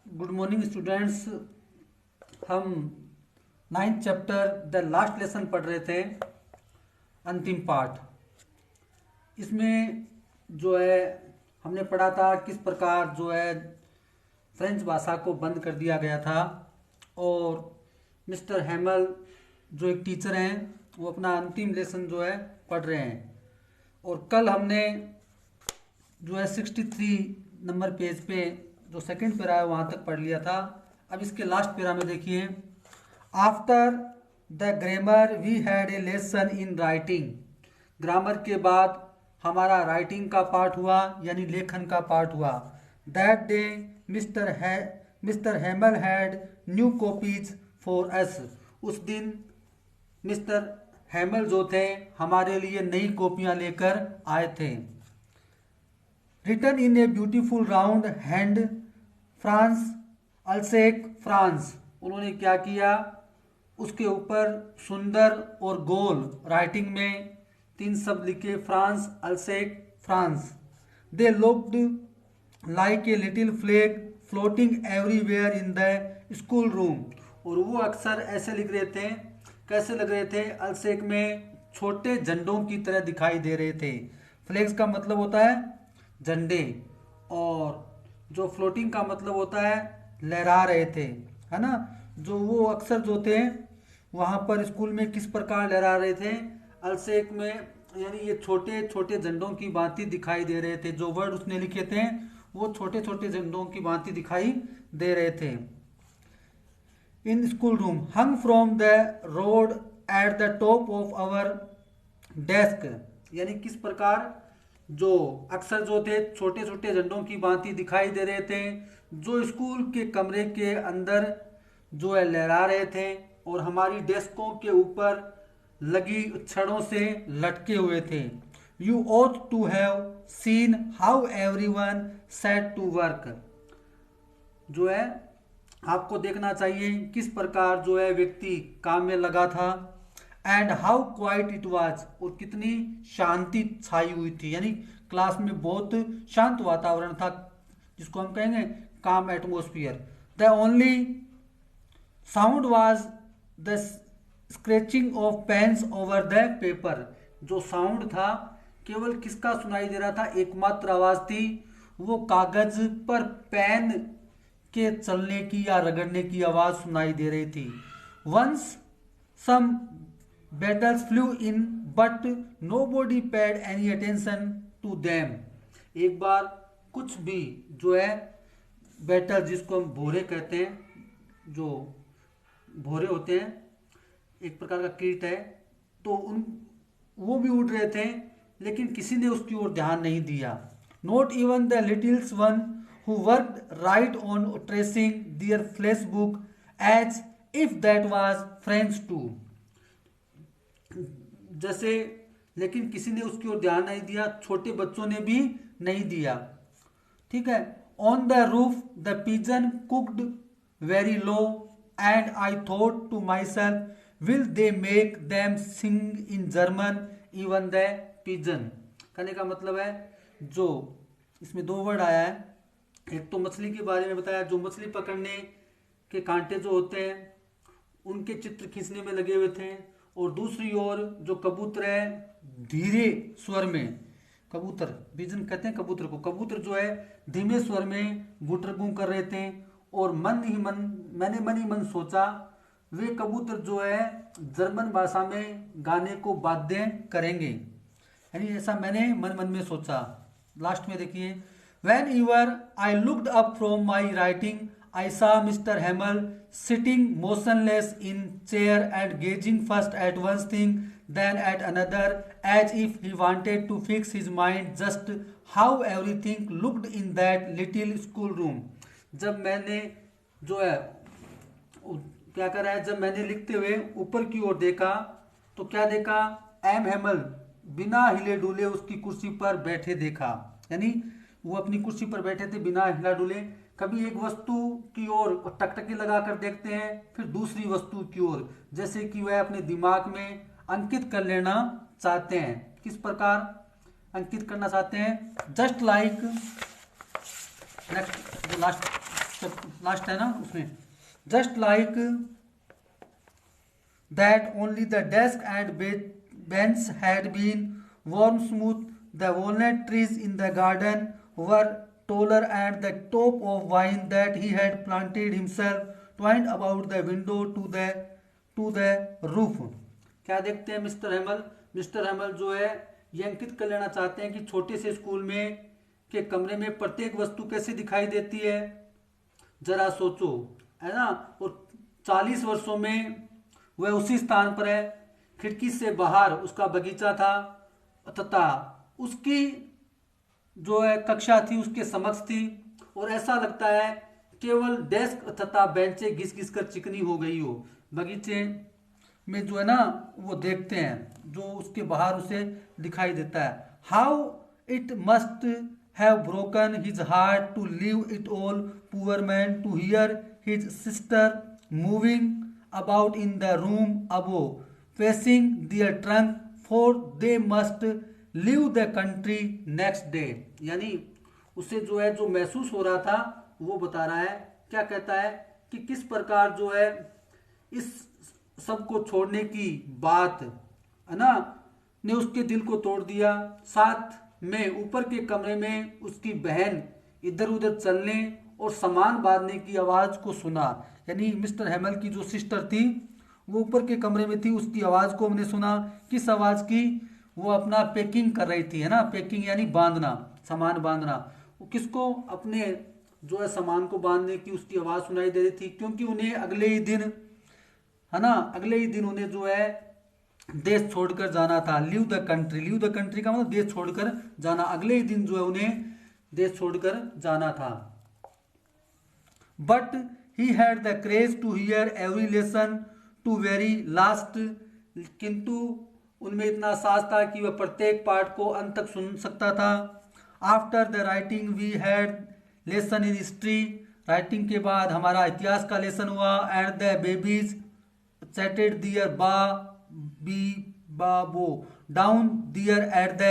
Good morning students. हम 9th chapter the last lesson पढ़ रहे थे, अंतिम पार्ट। इसमें जो है हमने पढ़ा था किस प्रकार जो है फ्रेंच भाषा को बंद कर दिया गया था, और मिस्टर हैमल जो एक टीचर हैं वो अपना अंतिम लेसन जो है पढ़ रहे हैं। और कल हमने जो है 63 नंबर पेज पे जो सेकंड पैरा है वहाँ तक पढ़ लिया था। अब इसके लास्ट पैरा में देखिए, after the grammar we had a lesson in writing. Grammar के बाद हमारा राइटिंग का पार्ट हुआ, यानी लेखन का पार्ट हुआ। That day mister हैमल had new copies for us. उस दिन मिस्टर हैमल जो थे हमारे लिए नई कॉपियां लेकर आए थे। Written in a beautiful round hand France Alsace France. उन्होंने क्या किया, उसके ऊपर सुंदर और गोल राइटिंग में 3 शब्द लिखे, France Alsace France. They looked like a little flag floating everywhere in the school room. और वो अक्सर ऐसे लिख रहे थे, कैसे लग रहे थे, अल्सेक में छोटे झंडों की तरह दिखाई दे रहे थे। फ्लैग्स का मतलब होता है झंडे, और जो फ्लोटिंग का मतलब होता है लहरा रहे थे, है ना। जो वो अक्सर जो थे वहाँ पर स्कूल में किस प्रकार लहरा रहे थे, अल्सेक में, यानी ये छोटे छोटे झंडों की भांति दिखाई दे रहे थे। जो वर्ड उसने लिखे थे वो छोटे छोटे झंडों की भांति दिखाई दे रहे थे। In school room hung from the rod at the top of our desk. यानी किस प्रकार जो अक्सर जो थे छोटे छोटे झंडों की भांति दिखाई दे रहे थे, जो स्कूल के कमरे के अंदर जो है लहरा रहे थे, और हमारी डेस्कों के ऊपर लगी छड़ों से लटके हुए थे। You ought to have seen how everyone set to work. जो है आपको देखना चाहिए किस प्रकार जो है व्यक्ति काम में लगा था। And how quite it was, और कितनी शांति छाई हुई थी, यानी क्लास में बहुत शांत वातावरण था, जिसको हम कहेंगे calm atmosphere. The only sound was the scratching of pens over the paper. जो साउंड था केवल किसका सुनाई दे रहा था, एकमात्र आवाज थी वो कागज पर पेन के चलने की या रगड़ने की आवाज सुनाई दे रही थी। Once some beetles flew in but nobody paid any attention to them. एक बार कुछ भी जो है बैटल, जिसको हम भोरे कहते हैं, जो भोरे होते हैं एक प्रकार का कीट है, तो वो भी उड़ रहे थे, लेकिन किसी ने उसकी ओर ध्यान नहीं दिया। Not even the Littles one who worked right on tracing their flesh book as if that was French too। जैसे, लेकिन किसी ने उसकी ओर ध्यान नहीं दिया, छोटे बच्चों ने भी नहीं दिया। ठीक है। On the roof the pigeon cooed very low and I thought to myself will they make them sing in German even the pigeon. कहने का मतलब है, जो इसमें 2 वर्ड आया है, एक तो मछली के बारे में बताया, जो मछली पकड़ने के कांटे जो होते हैं उनके चित्र खींचने में लगे हुए थे, और दूसरी ओर जो कबूतर है धीरे स्वर में, कबूतर बिजन कहते हैं कबूतर को, कबूतर जो है धीमे स्वर में गुटरगू कर रहे थे। और मैंने मन ही मन सोचा वे कबूतर जो है जर्मन भाषा में गाने को बाध्य करेंगे, यानी ऐसा मैंने मन में सोचा। लास्ट में देखिए, whenever I looked up from my writing, I saw Mr. Hamel sitting motionless in chair and gazing first at one thing, then at another, as if he wanted to fix his mind just how everything looked in that little school room। जब मैंने जो है क्या कर रहा है, जब मैंने लिखते हुए ऊपर की ओर देखा तो क्या देखा, एम हैमल बिना हिले डुले उसकी कुर्सी पर बैठे देखा। यानी वो अपनी कुर्सी पर बैठे थे बिना हिला डुले। कभी एक वस्तु की ओर टकटकी लगाकर देखते हैं, फिर दूसरी वस्तु की ओर, जैसे कि वह अपने दिमाग में अंकित कर लेना चाहते हैं। किस प्रकार अंकित करना चाहते हैं, जस्ट लाइक नेक्स्ट जो लास्ट लास्ट है ना उसमें, just like that only the desk and bench had been worn smooth, the walnut trees in the garden were taller, and the top of vine that he had planted himself twined about the window to the roof. क्या देखते हैं mister Hamel जो है ये अंकित कर लेना चाहते हैं कि छोटे से स्कूल में के कमरे में प्रत्येक वस्तु कैसे दिखाई देती है, जरा सोचो, है ना। और 40 वर्षों में वह उसी स्थान पर है, खिड़की से बाहर उसका बगीचा था तथा उसकी जो है कक्षा थी उसके समक्ष थी, और ऐसा लगता है केवल डेस्क तथा बेंचें घिस घिस कर चिकनी हो गई हो। बगीचे में जो है ना वो देखते हैं जो उसके बाहर उसे दिखाई देता है। How it must have broken his heart to leave it all, poor man, to hear his sister moving about in the room above, facing their trunk, for they must leave the country next day. यानी उसे जो है जो महसूस हो रहा था वो बता रहा है, क्या कहता है कि किस प्रकार जो है इस सब को छोड़ने की बात है ना ने उसके दिल को तोड़ दिया। साथ में ऊपर के कमरे में उसकी बहन इधर उधर चलने और सामान बांधने की आवाज को सुना। यानी मिस्टर हेमल की जो सिस्टर थी वो ऊपर के कमरे में थी, उसकी आवाज को हमने सुना। किस आवाज की? वो अपना पैकिंग कर रही थी, है ना। पैकिंग यानी बांधना, सामान बांधना। वो किसको? अपने जो है सामान को बांधने की उसकी आवाज सुनाई दे रही थी, क्योंकि उन्हें अगले ही दिन, है ना, अगले ही दिन उन्हें जो है देश छोड़कर जाना था। Leave the country, leave the country का मतलब देश छोड़कर जाना। अगले ही दिन जो है उन्हें देश छोड़कर जाना था। But he had the craze to hear every lesson to very last, किंतु उनमें इतना साहस था कि वह प्रत्येक पाठ को अंत तक सुन सकता था। After the writing we had lesson in history, writing के बाद हमारा इतिहास का लेसन हुआ। And the babies chatted their bo down there at the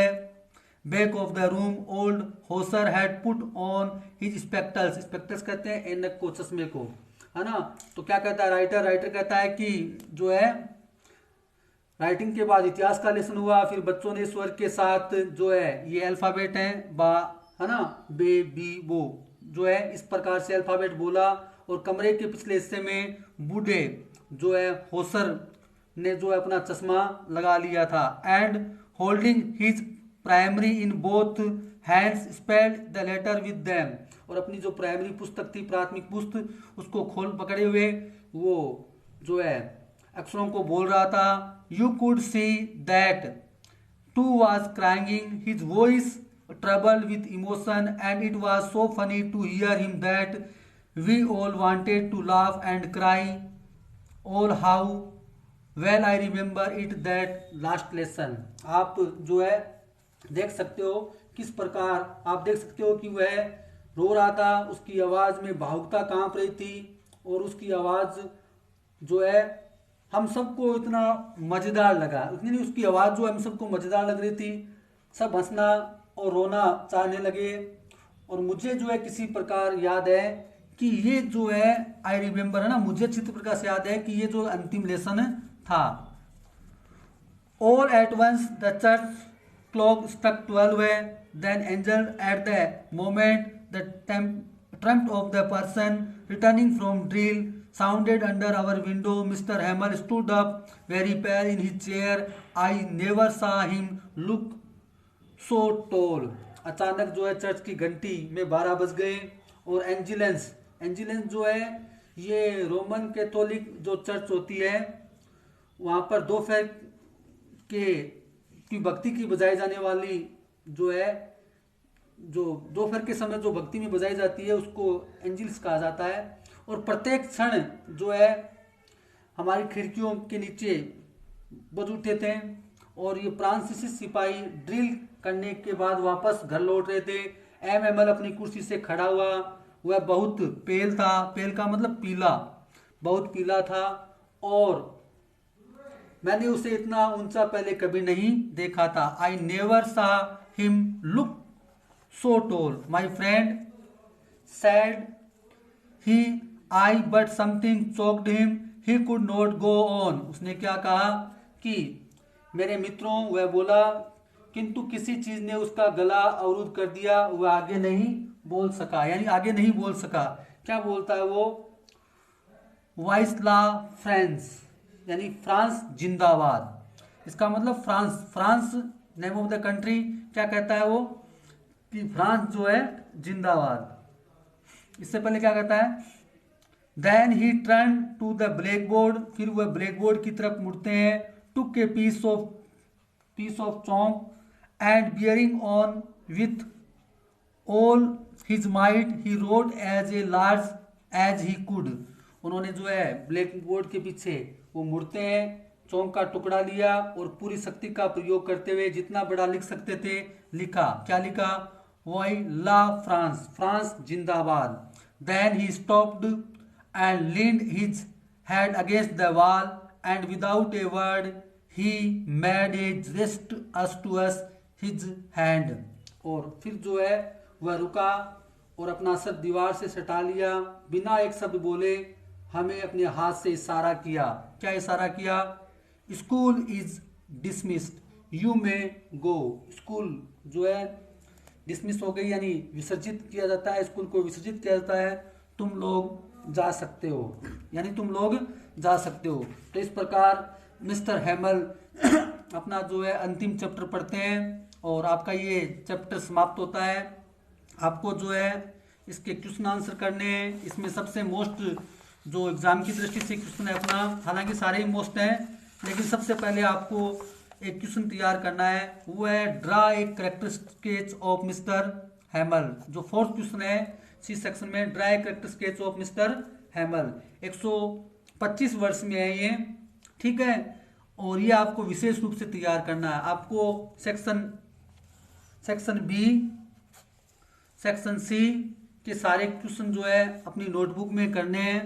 back of the room. Old Hauser had put on his spectacles, spectacles कहते हैं ऐनक को, चश्मे को, है ना। तो क्या कहता है राइटर कहता है कि जो है राइटिंग के बाद इतिहास का लेसन हुआ। फिर बच्चों ने स्वर के साथ जो है ये अल्फाबेट है बा, है ना, बे बी बो, जो है इस प्रकार से अल्फाबेट बोला। और कमरे के पिछले हिस्से में बूढ़े जो है होसर ने जो है अपना चश्मा लगा लिया था। And holding his primer in both hands spelled the letter with them, और अपनी जो प्राइमरी पुस्तक थी, प्राथमिक पुस्तक, उसको खोल पकड़े हुए वो जो है अक्षरों को बोल रहा था। You could see that too was crying, his voice trembled with emotion, and it was so funny to hear him that we all wanted to laugh and cry all. How well I remember it that last lesson. आप जो है देख सकते हो किस प्रकार, आप देख सकते हो कि वह रो रहा था, उसकी आवाज में भावुकता कांप रही थी, और उसकी आवाज जो है हम सबको इतना मजेदार लगा, उतनी नहीं, उसकी आवाज जो हम सबको मजेदार लग रही थी। सब हंसना और रोना चाहने लगे। और मुझे जो है किसी प्रकार याद है कि ये जो है आई रिमेम्बर, है ना, मुझे अच्छी प्रकार से याद है कि ये जो अंतिम लेसन था। All at once the church clock struck 12, then Angelus at the moment the trumpet of the Prussian returning from drill sounded under our window. Mr. Hamel stood up very pale in his chair. I never saw him look so tall. अचानक जो है church की घंटी में 12 बज गए, और एंजिलेंस जो है ये रोमन कैथोलिक जो चर्च होती है वहाँ पर दोपहर की भक्ति की बजाई जाने वाली जो है, जो दोपहर के समय जो भक्ति में बजाई जाती है उसको एंजिल्स कहा जाता है। और प्रत्येक क्षण जो है हमारी खिड़कियों के नीचे बज उठे थे। और ये फ्रांसीसी सिपाही ड्रिल करने के बाद वापस घर लौट रहे थे। एमएमएल अपनी कुर्सी से खड़ा हुआ, वह बहुत पेल था, पेल का मतलब पीला, बहुत पीला था, और मैंने उसे इतना ऊंचा पहले कभी नहीं देखा था। आई नेवर सा him look so tall, my friend sad he I but something choked him, he could not go on. उसने क्या कहा कि मेरे मित्रों, वह बोला, किंतु किसी चीज ने उसका गला अवरुद्ध कर दिया, वह आगे नहीं बोल सका, यानी आगे नहीं बोल सका। क्या बोलता है वो? वाइसला फ्रांस, यानी फ्रांस जिंदाबाद। इसका मतलब France, France name of the country, क्या कहता है वो कि फ्रांस जो है जिंदाबाद। इससे पहले क्या कहता है? Then he turn to the blackboard, फिर वह ब्लैक बोर्ड की तरफ मुड़ते हैं। Took a piece of chalk and bearing on with all his might he wrote as a large as he could. उन्होंने जो है ब्लैक बोर्ड के पीछे वो मुड़ते हैं, चौक का टुकड़ा लिया और पूरी शक्ति का प्रयोग करते हुए जितना बड़ा लिख सकते थे लिखा। क्या लिखा? वाई ला फ्रांस, फ्रांस जिंदाबाद। Then he stopped and leaned his head against the wall and without a word he made a gesture us to us his hand. और फिर जो है वह रुका और अपना सर दीवार से सटा लिया, बिना एक शब्द बोले हमें अपने हाथ से इशारा किया। क्या इशारा किया? School is dismissed, you may go. School जो है डिसमिस हो गई, यानी विसर्जित किया जाता है, स्कूल को विसर्जित किया जाता है, तुम लोग जा सकते हो, यानी तुम लोग जा सकते हो। तो इस प्रकार मिस्टर हेमल अपना जो है अंतिम चैप्टर पढ़ते हैं और आपका ये चैप्टर समाप्त होता है। आपको जो है इसके क्वेश्चन आंसर करने हैं। इसमें सबसे मोस्ट जो एग्जाम की दृष्टि से क्वेश्चन है अपना, हालांकि सारे ही मोस्ट हैं, लेकिन सबसे पहले आपको एक क्वेश्चन तैयार करना है, वो है draw a character sketch of mister Hamel. जो फोर्थ क्वेश्चन है सी सेक्शन में, draw a character sketch of mister Hamel. 125 वर्ष में है ये, ठीक है। और ये आपको विशेष रूप से तैयार करना है। आपको सेक्शन बी, सेक्शन सी के सारे क्वेश्चन जो है अपनी नोटबुक में करने हैं,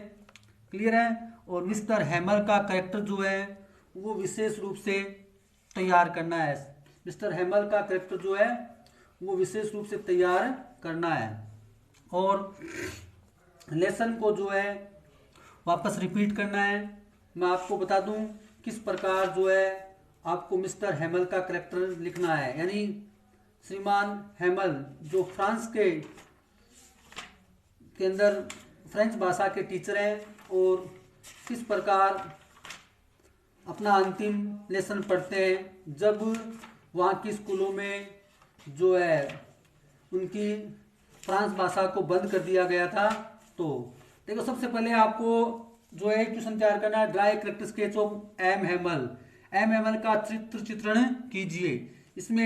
क्लियर है। और मिस्टर हेमल का कैरेक्टर जो है वो विशेष रूप से तैयार करना है। मिस्टर हेमल का कैरेक्टर जो है वो विशेष रूप से तैयार करना है। और लेसन को जो है वापस रिपीट करना है। मैं आपको बता दूं किस प्रकार जो है आपको मिस्टर हेमल का कैरेक्टर लिखना है, यानी श्रीमान हेमल जो फ्रांस के अंदर फ्रेंच भाषा के टीचर हैं और किस प्रकार अपना अंतिम लेसन पढ़ते हैं जब वहाँ की स्कूलों में जो है उनकी फ्रांस भाषा को बंद कर दिया गया था। तो देखो, सबसे पहले आपको जो है क्वेश्चन तैयार करना है, draw a character sketch of M Hamel. M Hamel का चित्रण कीजिए। इसमें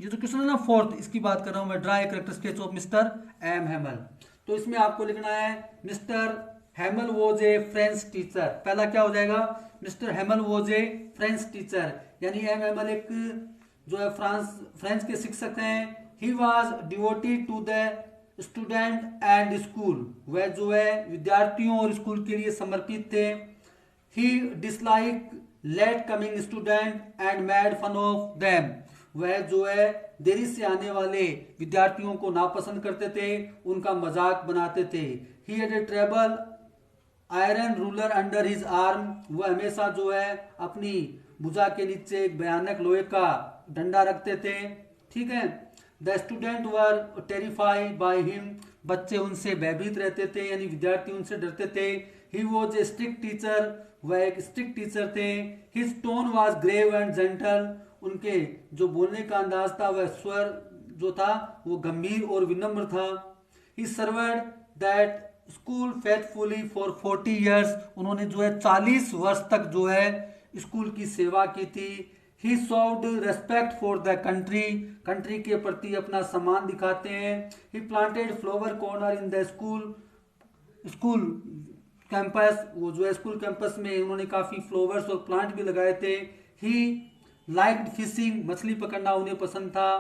ये जो क्वेश्चन है ना फोर्थ, इसकी बात कर रहा हूं मैं, draw a character sketch of mister M Hamel. तो इसमें आपको लिखना है mister Hamel was a French teacher. पहला क्या हो जाएगा? Mister Hamel was a French teacher, यानी एम हेमल एक जो है फ्रेंच के शिक्षक हैं। He was devoted to the student and school, वह जो है विद्यार्थियों और स्कूल के लिए समर्पित थे। He dislike late coming student and made fun of them, वह जो है देरी से आने वाले विद्यार्थियों को नापसंद करते थे, उनका मजाक बनाते थे। He had a terrible iron ruler under his arm, वह हमेशा जो है अपनी भुजा के नीचे एक भयानक लोहे का डंडा रखते थे, ठीक है। The student were terrified by him, बच्चे उनसे भयभीत रहते थे, यानी विद्यार्थी उनसे डरते थे। He was a strict teacher, वह एक स्ट्रिक्ट टीचर थे। His tone was grave and gentle, उनके जो बोलने का अंदाज था वह स्वर जो था वो गंभीर और विनम्र था। He served that school faithfully for 40 years, उन्होंने जो है 40 वर्ष तक जो है स्कूल की सेवा की थी। He showed respect for the country, country के प्रति अपना सम्मान दिखाते हैं। He planted flower corner in the school campus, वो जो है स्कूल कैंपस में उन्होंने काफी फ्लावर्स और प्लांट भी लगाए थे। ही लाइक्ड फिशिंग, मछली पकड़ना उन्हें पसंद था।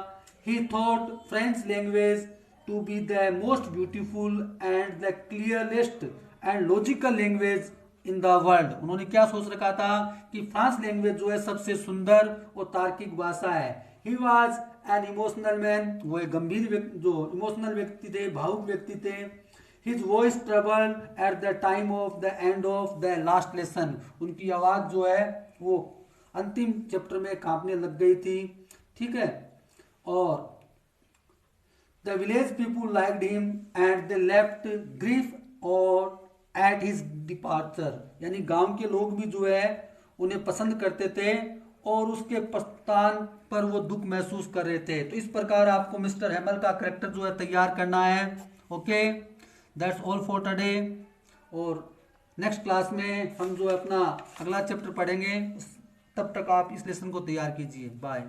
He thought French language to be the most beautiful and the clearest and logical language in the world, उन्होंने क्या सोच रखा था कि फ्रांस लैंग्वेज जो है सबसे सुंदर और तार्किक भाषा है। He was an emotional man, वो एक गंभीर जो इमोशनल व्यक्ति थे, भावुक व्यक्ति थे। His voice trouble at the time of the end of the last lesson, उनकी आवाज जो है वो अंतिम चैप्टर में कांपने लग गई थी, ठीक है। और the village people liked him and they left grief और एट हिज डिपार्चर, यानी गांव के लोग भी जो है उन्हें पसंद करते थे और उसके प्रस्थान पर वो दुख महसूस कर रहे थे। तो इस प्रकार आपको मिस्टर हेमल का करेक्टर जो है तैयार करना है। Okay, that's all for today. और नेक्स्ट क्लास में हम जो है अपना अगला चैप्टर पढ़ेंगे, तब तक आप इस लेसन को तैयार कीजिए। बाय।